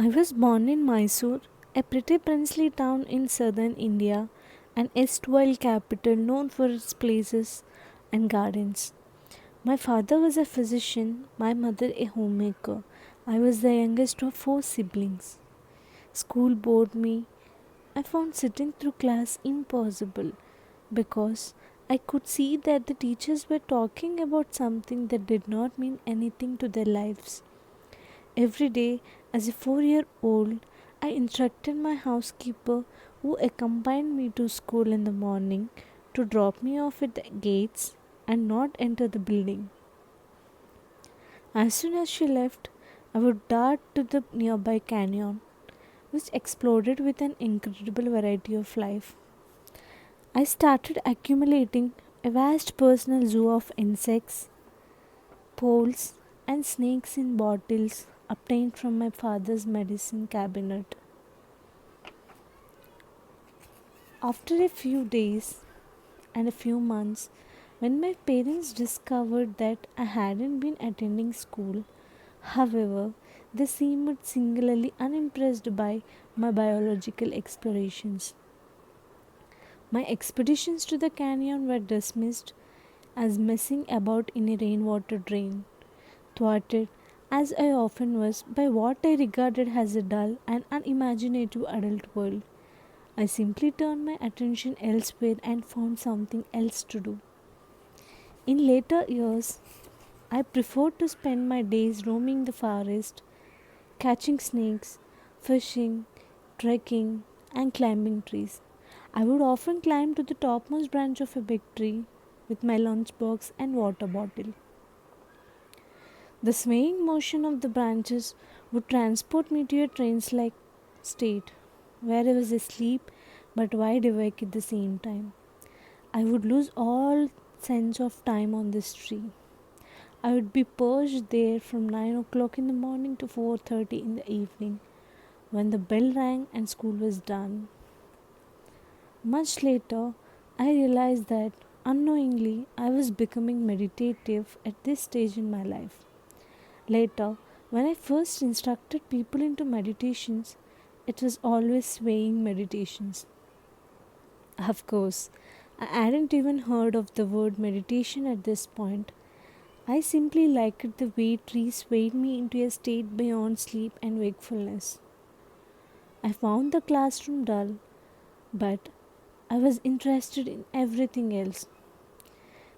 I was born in Mysore, a pretty princely town in southern India, an erstwhile capital known for its places and gardens. My father was a physician, my mother a homemaker. I was the youngest of four siblings. School bored me. I found sitting through class impossible because I could see that the teachers were talking about something that did not mean anything to their lives. Every day, as a 4-year old, I instructed my housekeeper, who accompanied me to school in the morning, to drop me off at the gates and not enter the building. As soon as she left, I would dart to the nearby canyon, which exploded with an incredible variety of life. I started accumulating a vast personal zoo of insects, poles, and snakes in bottles obtained from my father's medicine cabinet. After a few days and a few months, when my parents discovered that I hadn't been attending school, however, they seemed singularly unimpressed by my biological explorations. My expeditions to the canyon were dismissed as messing about in a rainwater drain, thwarted as I often was by what I regarded as a dull and unimaginative adult world. I simply turned my attention elsewhere and found something else to do. In later years, I preferred to spend my days roaming the forest, catching snakes, fishing, trekking, and climbing trees. I would often climb to the topmost branch of a big tree with my lunchbox and water bottle. The swaying motion of the branches would transport me to a trance like state where I was asleep but wide awake at the same time. I would lose all sense of time on this tree. I would be perched there from 9 o'clock in the morning to 4:30 in the evening when the bell rang and school was done. Much later, I realized that unknowingly I was becoming meditative at this stage in my life. Later, when I first instructed people into meditations, it was always swaying meditations. Of course, I hadn't even heard of the word meditation at this point. I simply liked the way trees swayed me into a state beyond sleep and wakefulness. I found the classroom dull, but I was interested in everything else.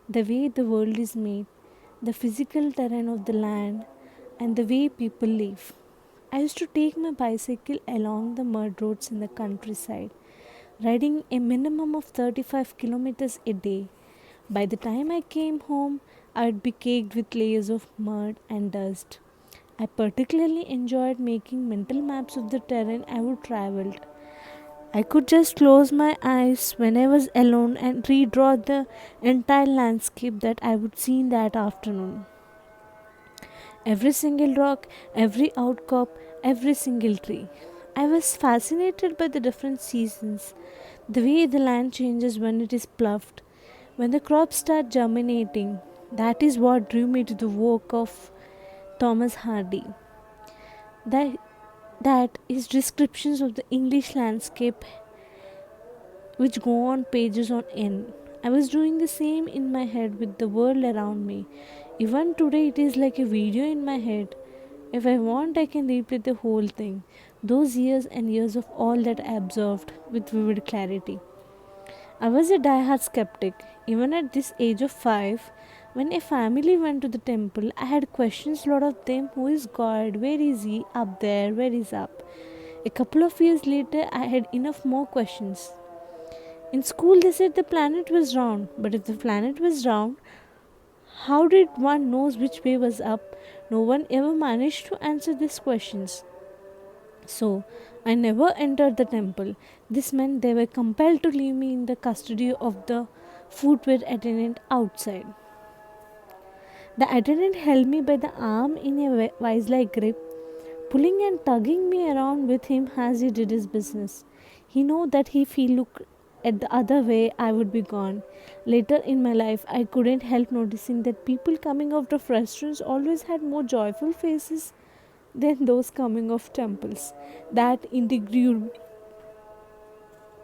The way the world is made, the physical terrain of the land, and the way people live. I used to take my bicycle along the mud roads in the countryside, riding a minimum of 35 kilometers a day. By the time I came home, I would be caked with layers of mud and dust. I particularly enjoyed making mental maps of the terrain I would travel. I could just close my eyes when I was alone and redraw the entire landscape that I would see that afternoon. Every single rock, every outcrop, every single tree. I was fascinated by the different seasons, the way the land changes when it is ploughed, when the crops start germinating. That is what drew me to the work of Thomas Hardy. That, that is descriptions of the English landscape which go on pages on end. I was doing the same in my head with the world around me. Even today, it is like a video in my head. If I want, I can replay the whole thing, those years and years of all that I observed with vivid clarity. I was a die-hard skeptic. Even at this age of 5, when a family went to the temple, I had questions, a lot of them. Who is God? Where is He? Up there? Where is up? A couple of years later, I had enough more questions. In school, they said the planet was round, but if the planet was round, how did one know which way was up? No one ever managed to answer these questions. So, I never entered the temple. This meant they were compelled to leave me in the custody of the footwear attendant outside. The attendant held me by the arm in a vice-like grip, pulling and tugging me around with him as he did his business. He knew that if he looked at the other way, I would be gone. Later in my life, I couldn't help noticing that people coming out of restaurants always had more joyful faces than those coming of temples that integrate